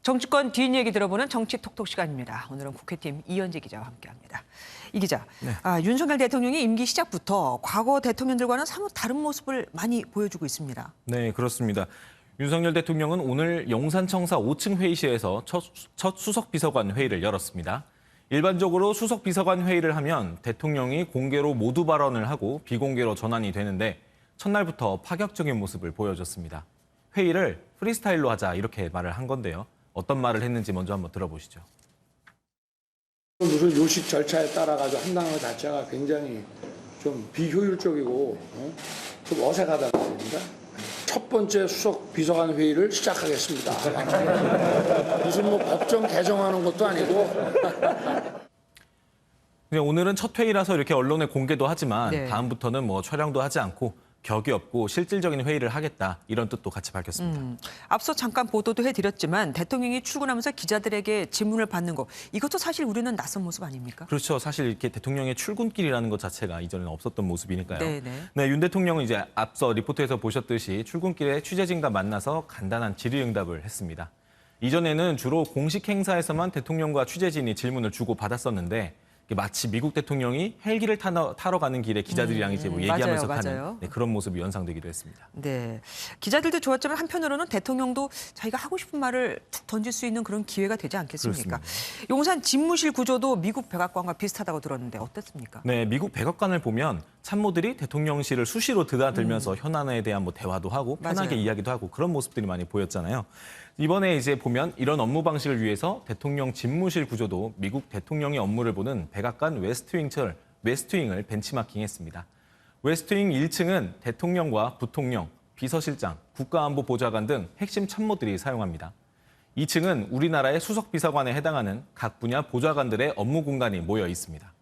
정치권 뒷얘기 들어보는 정치 톡톡 시간입니다. 오늘은 국회팀 이현재 기자와 함께합니다. 이 기자, 네. 윤석열 대통령이 임기 시작부터 과거 대통령들과는 사뭇 다른 모습을 많이 보여주고 있습니다. 네, 그렇습니다. 윤석열 대통령은 오늘 용산청사 5층 회의실에서 첫 수석비서관 회의를 열었습니다. 일반적으로 수석비서관 회의를 하면 대통령이 공개로 모두 발언을 하고 비공개로 전환이 되는데 첫날부터 파격적인 모습을 보여줬습니다. 회의를 프리스타일로 하자 이렇게 말을 한 건데요. 어떤 말을 했는지 먼저 한번 들어보시죠. 무슨 요식 절차에 따라가지고 한다는 것 자체가 굉장히 좀 비효율적이고 좀 어색하다는 겁니다. 첫 번째 수석 비서관 회의를 시작하겠습니다. 무슨 뭐 법정 개정하는 것도 아니고. 오늘은 첫 회의라서 이렇게 언론에 공개도 하지만 네. 다음부터는 뭐 촬영도 하지 않고 격이 없고 실질적인 회의를 하겠다 이런 뜻도 같이 밝혔습니다. 앞서 잠깐 보도도 해드렸지만 대통령이 출근하면서 기자들에게 질문을 받는 거 이것도 사실 우리는 낯선 모습 아닙니까? 그렇죠. 사실 이렇게 대통령의 출근길이라는 것 자체가 이전에는 없었던 모습이니까요. 네네. 네, 윤 대통령은 이제 앞서 리포트에서 보셨듯이 출근길에 취재진과 만나서 간단한 질의응답을 했습니다. 이전에는 주로 공식 행사에서만 대통령과 취재진이 질문을 주고 받았었는데 마치 미국 대통령이 헬기를 타러 가는 길에 기자들이랑 이제 뭐 얘기하면서 맞아요. 가는 그런 모습이 연상되기도 했습니다. 네, 기자들도 좋았지만 한편으로는 대통령도 자기가 하고 싶은 말을 툭 던질 수 있는 그런 기회가 되지 않겠습니까? 그렇습니다. 용산 집무실 구조도 미국 백악관과 비슷하다고 들었는데 어땠습니까? 네, 미국 백악관을 보면 참모들이 대통령실을 수시로 드나들면서 현안에 대한 뭐 대화도 하고 편하게 맞아요. 이야기도 하고 그런 모습들이 많이 보였잖아요. 이번에 이제 보면 이런 업무 방식을 위해서 대통령 집무실 구조도 미국 대통령의 업무를 보는 백악관 웨스트윙을 벤치마킹했습니다. 웨스트윙 1층은 대통령과 부통령, 비서실장, 국가안보보좌관 등 핵심 참모들이 사용합니다. 2층은 우리나라의 수석비서관에 해당하는 각 분야 보좌관들의 업무 공간이 모여 있습니다.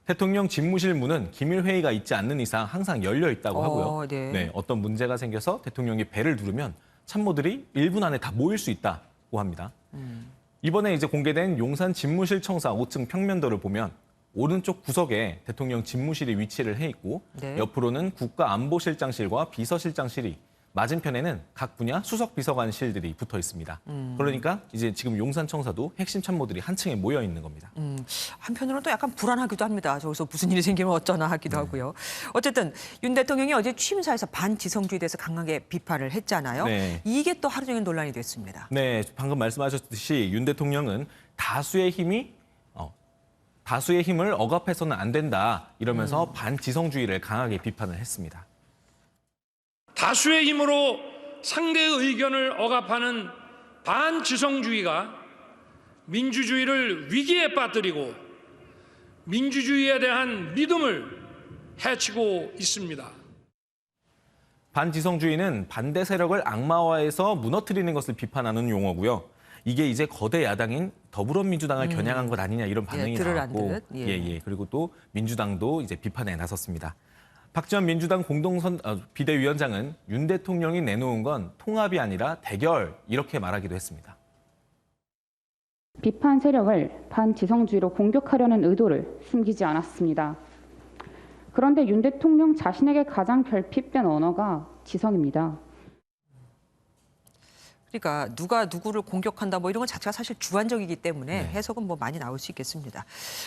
대통령 집무실 문은 기밀회의가 있지 않는 이상 항상 열려 있다고 하고요. 네. 어떤 문제가 생겨서 대통령이 벨을 누르면 참모들이 1분 안에 다 모일 수 있다고 합니다. 이번에 이제 공개된 용산 집무실 청사 5층 평면도를 보면 오른쪽 구석에 대통령 집무실이 위치를 해 있고 네. 옆으로는 국가안보실장실과 비서실장실이 맞은편에는 각 분야 수석비서관실들이 붙어 있습니다. 그러니까 이제 지금 용산 청사도 핵심 참모들이 한 층에 모여 있는 겁니다. 한편으로는 또 약간 불안하기도 합니다. 저기서 무슨 일이 생기면 어쩌나 하기도 하고요. 어쨌든 윤 대통령이 어제 취임사에서 반지성주의에 대해서 강하게 비판을 했잖아요. 네. 이게 또 하루 종일 논란이 됐습니다. 네, 방금 말씀하셨듯이 윤 대통령은 다수의 힘을 억압해서는 안 된다 이러면서 반지성주의를 강하게 비판을 했습니다. 다수의 힘으로 상대의 의견을 억압하는 반지성주의가 민주주의를 위기에 빠뜨리고 민주주의에 대한 믿음을 해치고 있습니다. 반지성주의는 반대 세력을 악마화해서 무너뜨리는 것을 비판하는 용어고요. 이게 이제 거대 야당인 더불어민주당을 겨냥한 것 아니냐 이런 반응이 들을 나왔고, 안 듯. 그리고 또 민주당도 이제 비판에 나섰습니다. 박지원 민주당 비대위원장은 윤 대통령이 내놓은 건 통합이 아니라 대결 이렇게 말하기도 했습니다. 비판 세력을 반지성주의로 공격하려는 의도를 숨기지 않았습니다. 그런데 윤 대통령 자신에게 가장 결핍된 언어가 지성입니다. 그러니까 누가 누구를 공격한다 뭐 이런 건 자체가 사실 주관적이기 때문에 네. 해석은 뭐 많이 나올 수 있겠습니다.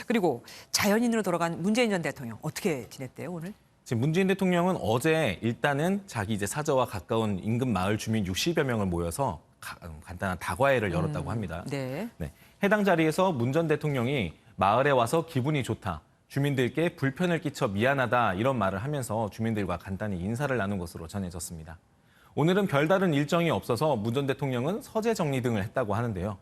그리고 자연인으로 돌아간 문재인 전 대통령 어떻게 지냈대요 오늘? 지금 문재인 대통령은 어제 일단은 자기 이제 사저와 가까운 인근 마을 주민 60여 명을 모여서 간단한 다과회를 열었다고 합니다. 네. 해당 자리에서 문 전 대통령이 마을에 와서 기분이 좋다. 주민들께 불편을 끼쳐 미안하다 이런 말을 하면서 주민들과 간단히 인사를 나눈 것으로 전해졌습니다. 오늘은 별다른 일정이 없어서 문 전 대통령은 서재 정리 등을 했다고 하는데요.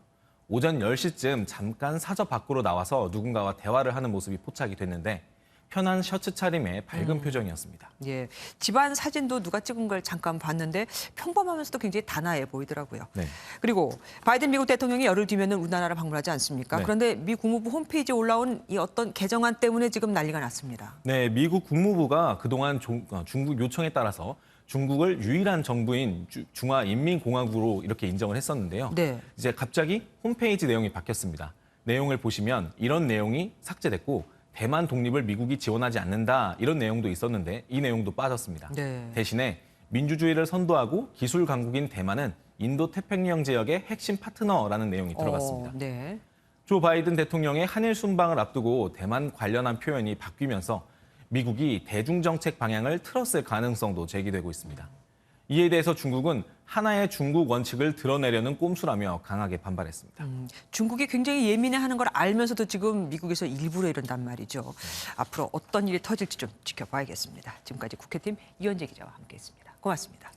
오전 10시쯤 잠깐 사저 밖으로 나와서 누군가와 대화를 하는 모습이 포착이 됐는데 편한 셔츠 차림에 밝은 표정이었습니다. 예, 집안 사진도 누가 찍은 걸 잠깐 봤는데 평범하면서도 굉장히 단아해 보이더라고요. 네. 그리고 바이든 미국 대통령이 열흘 뒤면은 우리나라를 방문하지 않습니까? 네. 그런데 미 국무부 홈페이지에 올라온 이 어떤 개정안 때문에 지금 난리가 났습니다. 네, 미국 국무부가 그동안 중국 요청에 따라서 중국을 유일한 정부인 중화인민공화국으로 이렇게 인정을 했었는데요. 네. 이제 갑자기 홈페이지 내용이 바뀌었습니다. 내용을 보시면 이런 내용이 삭제됐고 대만 독립을 미국이 지원하지 않는다 이런 내용도 있었는데 이 내용도 빠졌습니다. 네. 대신에 민주주의를 선도하고 기술 강국인 대만은 인도 태평양 지역의 핵심 파트너라는 내용이 들어갔습니다. 네. 조 바이든 대통령의 한일 순방을 앞두고 대만 관련한 표현이 바뀌면서 미국이 대중정책 방향을 틀었을 가능성도 제기되고 있습니다. 이에 대해서 중국은 하나의 중국 원칙을 드러내려는 꼼수라며 강하게 반발했습니다. 중국이 굉장히 예민해하는 걸 알면서도 지금 미국에서 일부러 이런단 말이죠. 앞으로 어떤 일이 터질지 좀 지켜봐야겠습니다. 지금까지 국회팀 이현재 기자와 함께했습니다. 고맙습니다.